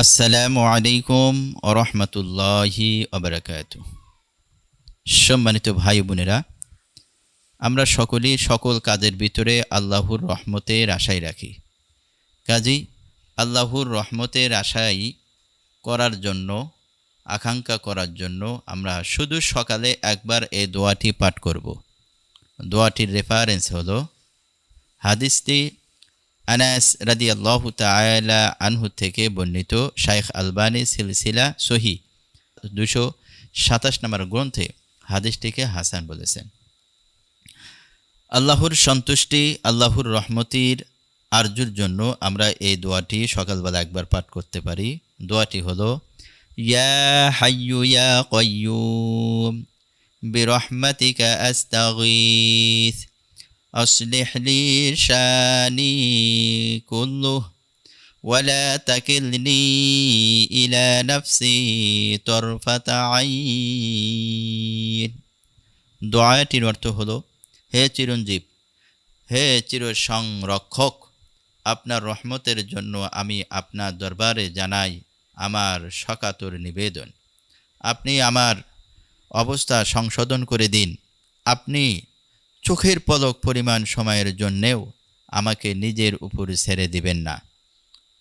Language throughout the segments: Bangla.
আসসালামু আলাইকুম ওরহমতুল্লাহি ওবারাকাতুহু। সম্মানিত ভাই বোনেরা, আমরা সকলেই সকল কাজের ভিতরে আল্লাহর রহমতের আশাই রাখি। কাজেই আল্লাহর রহমতের আশাই করার জন্য, আকাঙ্ক্ষা করার জন্য আমরা শুধু সকালে একবার এই দোয়াটি পাঠ করব। দোয়াটির রেফারেন্স হলো হাদিসটি আনাস রাদিয়াল্লাহু তাআলা আনহু থেকে বর্ণিত। শাইখ আলবানী সিলসিলা সহি 227 নম্বর গ্রন্থে হাদিসটিকে হাসান বলেছেন। আল্লাহর সন্তুষ্টি, আল্লাহর রহমতির আরজুর জন্য আমরা এই দোয়াটি সকালবেলা একবার পাঠ করতে পারি। দোয়াটি হলো ইয়া হাইয়ু ইয়া কাইয়ুম বিরহমাতিকা আস্তাগীথ أصلح لي شاني كله ولا تكلني إلى نفسي طرفة عين। দোয়াটির অর্থ হলো, হে চিরঞ্জীব, হে চির সংরক্ষক, আপনার রহমতের জন্য আমি আপনার দরবারে জানাই আমার সকাতর নিবেদন। আপনি আমার অবস্থা সংশোধন করে দিন। আপনি চোখের পলক পরিমাণ সময়ের জন্যেও আমাকে নিজের উপর ছেড়ে দিবেন না।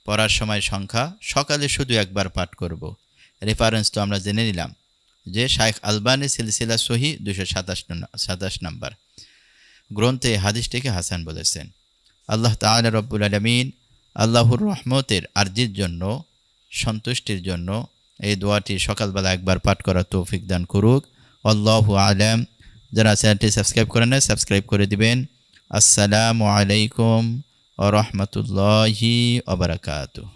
পড়ার সময় সংখ্যা সকালে শুধু একবার পাঠ করব। রেফারেন্স তো আমরা জেনে নিলাম যে শাইখ আলবানী সিলসিলা সহি 227 নম্বর গ্রন্থে হাদিসটিকে হাসান বলেছেন। আল্লাহ তাআলা রব্বুল আলামিন আল্লাহর রহমতের আরজির জন্য, সন্তুষ্টির জন্য এই দোয়াটি সকালবেলা একবার পাঠ করার তৌফিক দান করুক। আল্লাহু আলাম। যারা চ্যানেলটি সাবস্ক্রাইব করেন না, সাবস্ক্রাইব করে দিবেন। আসসালামু আলাইকুম ওয়া রাহমাতুল্লাহি ওয়া বারাকাতুহু।